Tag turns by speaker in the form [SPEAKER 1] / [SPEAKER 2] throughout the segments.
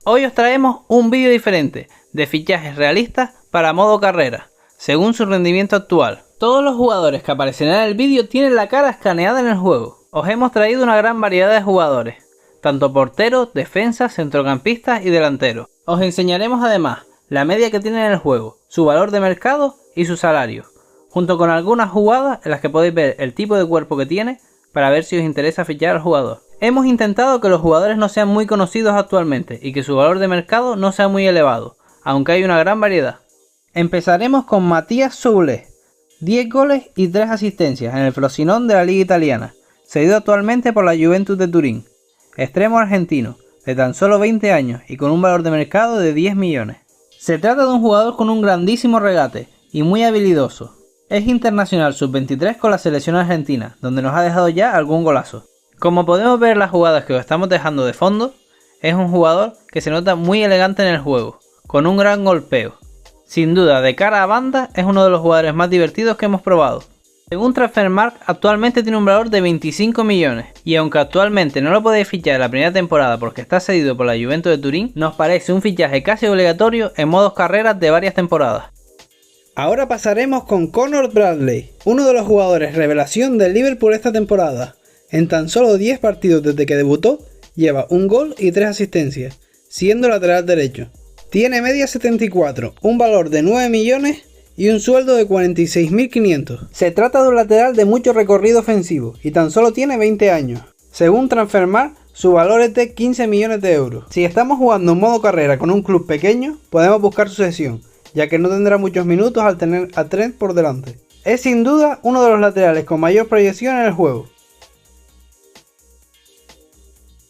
[SPEAKER 1] Hoy os traemos un vídeo diferente de fichajes realistas para modo carrera, según su rendimiento actual. Todos los jugadores que aparecerán en el vídeo tienen la cara escaneada en el juego. Os hemos traído una gran variedad de jugadores, tanto porteros, defensas, centrocampistas y delanteros. Os enseñaremos además la media que tienen en el juego, su valor de mercado y su salario, junto con algunas jugadas en las que podéis ver el tipo de cuerpo que tiene para ver si os interesa fichar al jugador. Hemos intentado que los jugadores no sean muy conocidos actualmente y que su valor de mercado no sea muy elevado, aunque hay una gran variedad. Empezaremos con Matías Soulé, 10 goles y 3 asistencias en el Frosinone de la Liga Italiana, cedido actualmente por la Juventus de Turín. Extremo argentino, de tan solo 20 años y con un valor de mercado de 10 millones. Se trata de un jugador con un grandísimo regate y muy habilidoso. Es internacional sub-23 con la selección argentina, donde nos ha dejado ya algún golazo. Como podemos ver en las jugadas que os estamos dejando de fondo, es un jugador que se nota muy elegante en el juego, con un gran golpeo. Sin duda, de cara a banda, es uno de los jugadores más divertidos que hemos probado. Según Transfermarkt, actualmente tiene un valor de 25 millones, y aunque actualmente no lo podéis fichar en la primera temporada porque está cedido por la Juventus de Turín, nos parece un fichaje casi obligatorio en modos carreras de varias temporadas.
[SPEAKER 2] Ahora pasaremos con Conor Bradley, uno de los jugadores revelación del Liverpool esta temporada. En tan solo 10 partidos desde que debutó, lleva un gol y 3 asistencias, siendo lateral derecho. Tiene media 74, un valor de 9 millones y un sueldo de 46.500. Se trata de un lateral de mucho recorrido ofensivo y tan solo tiene 20 años. Según Transfermarkt, su valor es de 15 millones de euros. Si estamos jugando en modo carrera con un club pequeño, podemos buscar su cesión, ya que no tendrá muchos minutos al tener a Trent por delante. Es sin duda uno de los laterales con mayor proyección en el juego.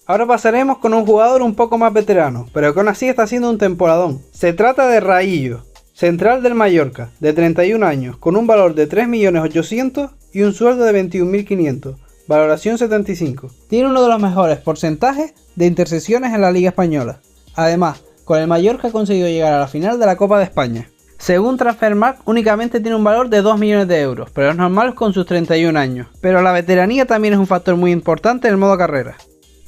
[SPEAKER 2] Ahora pasaremos con un jugador un poco más veterano, pero que aún así está haciendo un temporadón. Se trata de Raillo, central del Mallorca, de 31 años, con un valor de 3.800.000 y un sueldo de 21.500, valoración 75. Tiene uno de los mejores porcentajes de intercepciones en la Liga Española. Además, con el Mallorca ha conseguido llegar a la final de la Copa de España. Según Transfermarkt, únicamente tiene un valor de 2 millones de euros, pero es normal con sus 31 años. Pero la veteranía también es un factor muy importante en el modo carrera.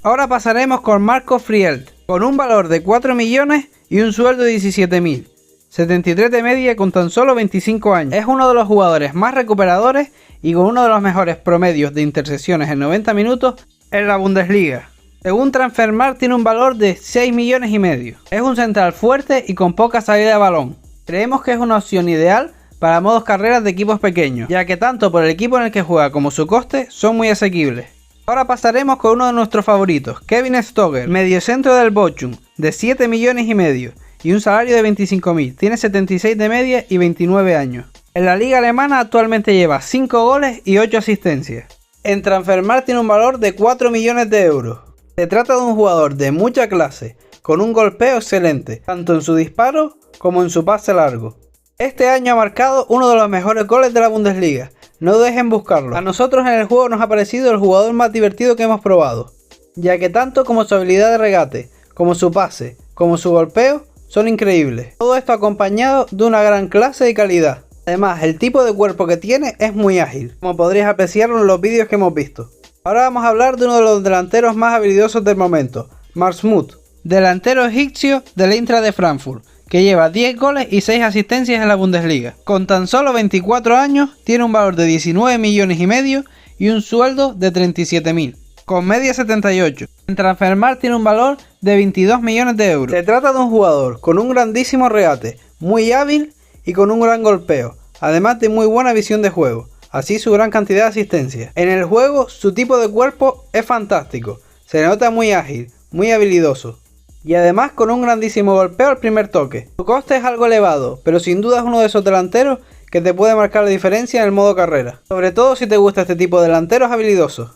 [SPEAKER 2] Ahora pasaremos con Marco Frielt, con un valor de 4 millones y un sueldo de 17.000. 73 de media con tan solo 25 años. Es uno de los jugadores más recuperadores y con uno de los mejores promedios de intercepciones en 90 minutos en la Bundesliga. Según Transfermarkt tiene un valor de 6 millones y medio. Es un central fuerte y con poca salida de balón. Creemos que es una opción ideal para modos carreras de equipos pequeños, ya que tanto por el equipo en el que juega como su coste son muy asequibles. Ahora pasaremos con uno de nuestros favoritos, Kevin Stöger, mediocentro del Bochum, de 7 millones y medio y un salario de 25.000. Tiene 76 de media y 29 años. En la liga alemana actualmente lleva 5 goles y 8 asistencias. En Transfermarkt tiene un valor de 4 millones de euros. Se trata de un jugador de mucha clase, con un golpeo excelente, tanto en su disparo como en su pase largo. Este año ha marcado uno de los mejores goles de la Bundesliga. No dejen buscarlo. A nosotros en el juego nos ha parecido el jugador más divertido que hemos probado, ya que tanto como su habilidad de regate, como su pase, como su golpeo, son increíbles. Todo esto acompañado de una gran clase y calidad. Además, el tipo de cuerpo que tiene es muy ágil, como podréis apreciarlo en los vídeos que hemos visto. Ahora vamos a hablar de uno de los delanteros más habilidosos del momento, Marsmuth, delantero egipcio del Eintracht de Frankfurt, que lleva 10 goles y 6 asistencias en la Bundesliga. Con tan solo 24 años, tiene un valor de 19 millones y medio y un sueldo de 37.000, con media 78. En Transfermarkt tiene un valor de 22 millones de euros. Se trata de un jugador con un grandísimo regate, muy hábil y con un gran golpeo, además de muy buena visión de juego, así su gran cantidad de asistencias. En el juego, su tipo de cuerpo es fantástico, se le nota muy ágil, muy habilidoso, y además con un grandísimo golpeo al primer toque. Su coste es algo elevado, pero sin duda es uno de esos delanteros que te puede marcar la diferencia en el modo carrera, sobre todo si te gusta este tipo de delanteros habilidosos.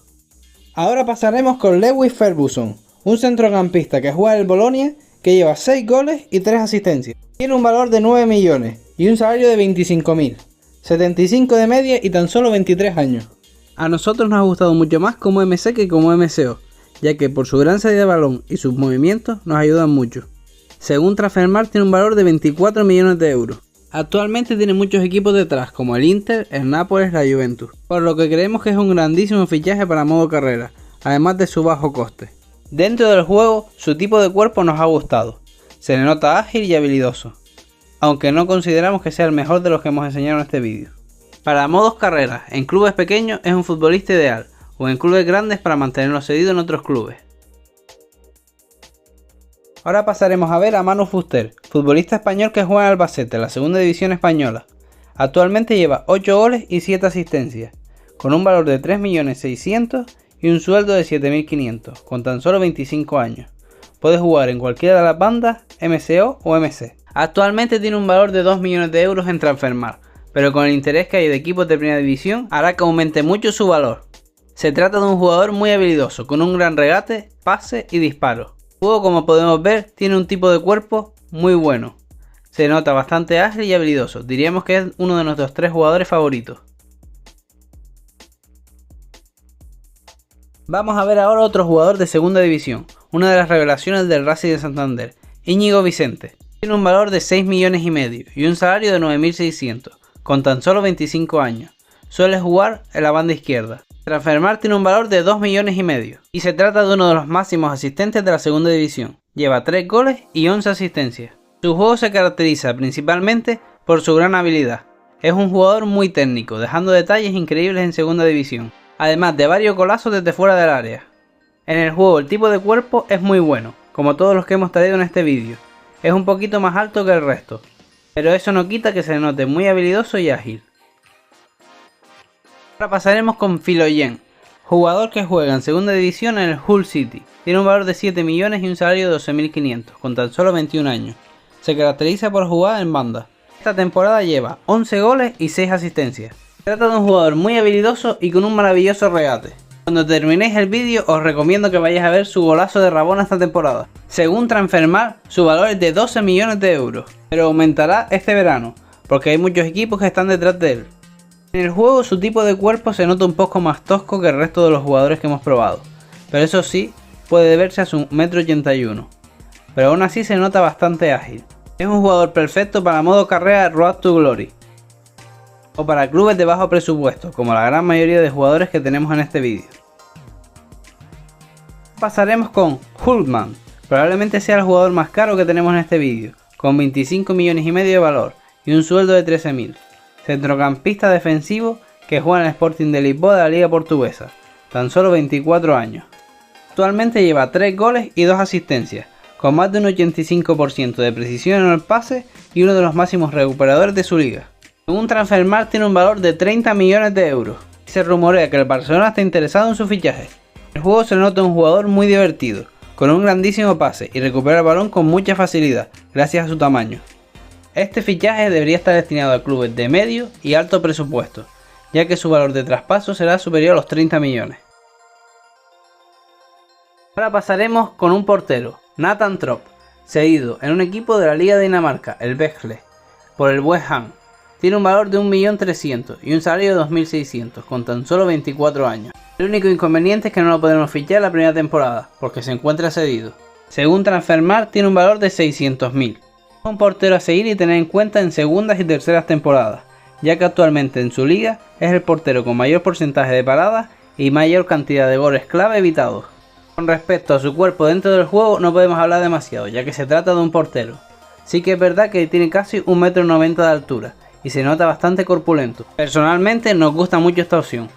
[SPEAKER 2] Ahora pasaremos con Lewis Ferguson, un centrocampista que juega en el Bolonia, que lleva 6 goles y 3 asistencias. Tiene un valor de 9 millones y un salario de 25.000, 75 de media y tan solo 23 años. A nosotros nos ha gustado mucho más como MC que como MCO, ya que por su gran salida de balón y sus movimientos nos ayudan mucho. Según Transfermarkt tiene un valor de 24 millones de euros. Actualmente tiene muchos equipos detrás, como el Inter, el Nápoles, la Juventus, por lo que creemos que es un grandísimo fichaje para modo carrera, además de su bajo coste.
[SPEAKER 1] Dentro del juego, su tipo de cuerpo nos ha gustado. Se le nota ágil y habilidoso, aunque no consideramos que sea el mejor de los que hemos enseñado en este vídeo. Para modos carreras, en clubes pequeños es un futbolista ideal, o en clubes grandes para mantenerlo cedido en otros clubes. Ahora pasaremos a ver a Manu Fuster, futbolista español que juega en Albacete, la segunda división española. Actualmente lleva 8 goles y 7 asistencias, con un valor de 3.600.000 y un sueldo de 7.500, con tan solo 25 años. Puede jugar en cualquiera de las bandas, MCO o MC. Actualmente tiene un valor de 2 millones de euros en Transfermarkt, pero con el interés que hay de equipos de primera división hará que aumente mucho su valor. Se trata de un jugador muy habilidoso, con un gran regate, pase y disparo. El juego, como podemos ver, tiene un tipo de cuerpo muy bueno. Se nota bastante ágil y habilidoso, diríamos que es uno de nuestros 3 jugadores favoritos. Vamos a ver ahora otro jugador de segunda división, una de las revelaciones del Racing de Santander, Íñigo Vicente. Tiene un valor de 6,5 millones y un salario de 9.600, con tan solo 25 años. Suele jugar en la banda izquierda. Transfermarkt tiene un valor de 2,5 millones y se trata de uno de los máximos asistentes de la segunda división. Lleva 3 goles y 11 asistencias. Su juego se caracteriza principalmente por su gran habilidad. Es un jugador muy técnico, dejando detalles increíbles en segunda división, además de varios golazos desde fuera del área. En el juego el tipo de cuerpo es muy bueno, como todos los que hemos traído en este vídeo. Es un poquito más alto que el resto, pero eso no quita que se le note muy habilidoso y ágil. Ahora pasaremos con Philoyen, jugador que juega en segunda división en el Hull City. Tiene un valor de 7 millones y un salario de 12.500, con tan solo 21 años. Se caracteriza por jugar en banda. Esta temporada lleva 11 goles y 6 asistencias. Se trata de un jugador muy habilidoso y con un maravilloso regate. Cuando terminéis el vídeo os recomiendo que vayáis a ver su golazo de Rabona esta temporada. Según Transfermarkt, su valor es de 12 millones de euros, pero aumentará este verano, porque hay muchos equipos que están detrás de él. En el juego su tipo de cuerpo se nota un poco más tosco que el resto de los jugadores que hemos probado, pero eso sí, puede deberse a su 1,81 m, pero aún así se nota bastante ágil. Es un jugador perfecto para modo carrera Road to Glory, o para clubes de bajo presupuesto, como la gran mayoría de jugadores que tenemos en este vídeo. Pasaremos con Hultman, probablemente sea el jugador más caro que tenemos en este vídeo, con 25,5 millones de valor y un sueldo de 13.000. Centrocampista defensivo que juega en el Sporting de Lisboa de la Liga Portuguesa, tan solo 24 años. Actualmente lleva 3 goles y 2 asistencias, con más de un 85% de precisión en el pase y uno de los máximos recuperadores de su liga. Según Transfermarkt tiene un valor de 30 millones de euros y se rumorea que el Barcelona está interesado en su fichaje. En el juego se nota un jugador muy divertido, con un grandísimo pase y recupera el balón con mucha facilidad gracias a su tamaño. Este fichaje debería estar destinado a clubes de medio y alto presupuesto, ya que su valor de traspaso será superior a los 30 millones. Ahora pasaremos con un portero, Nathan Trop, cedido en un equipo de la Liga de Dinamarca, el Vejle, por el West Ham. Tiene un valor de 1.300.000 y un salario de 2.600, con tan solo 24 años. El único inconveniente es que no lo podremos fichar la primera temporada, porque se encuentra cedido. Según Transfermarkt tiene un valor de 600.000. Un portero a seguir y tener en cuenta en segundas y terceras temporadas, ya que actualmente en su liga es el portero con mayor porcentaje de paradas y mayor cantidad de goles clave evitados. Con respecto a su cuerpo dentro del juego no podemos hablar demasiado, ya que se trata de un portero. Sí que es verdad que tiene casi 1,90 m de altura y se nota bastante corpulento. Personalmente nos gusta mucho esta opción.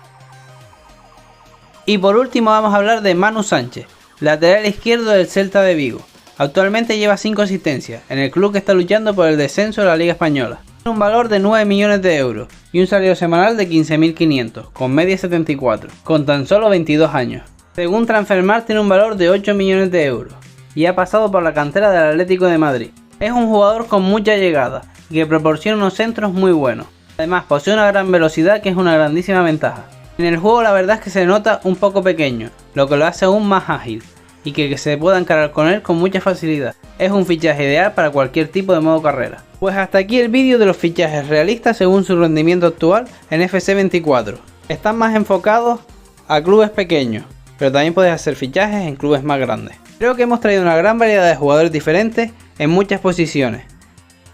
[SPEAKER 1] Y por último vamos a hablar de Manu Sánchez, lateral izquierdo del Celta de Vigo. Actualmente lleva 5 asistencias en el club que está luchando por el descenso de la Liga Española. Tiene un valor de 9 millones de euros y un salario semanal de 15.500, con media 74, con tan solo 22 años. Según Transfermarkt tiene un valor de 8 millones de euros y ha pasado por la cantera del Atlético de Madrid. Es un jugador con mucha llegada y que proporciona unos centros muy buenos. Además posee una gran velocidad que es una grandísima ventaja. En el juego la verdad es que se nota un poco pequeño, lo que lo hace aún más ágil y que se pueda encarar con él con mucha facilidad. Es un fichaje ideal para cualquier tipo de modo carrera. Pues hasta aquí el vídeo de los fichajes realistas según su rendimiento actual en FC 24. Están más enfocados a clubes pequeños, pero también puedes hacer fichajes en clubes más grandes. Creo que hemos traído una gran variedad de jugadores diferentes en muchas posiciones.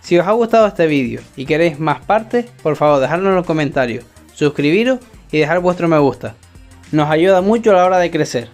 [SPEAKER 1] Si os ha gustado este vídeo y queréis más partes, por favor dejadlo en los comentarios, suscribiros y dejar vuestro me gusta. Nos ayuda mucho a la hora de crecer.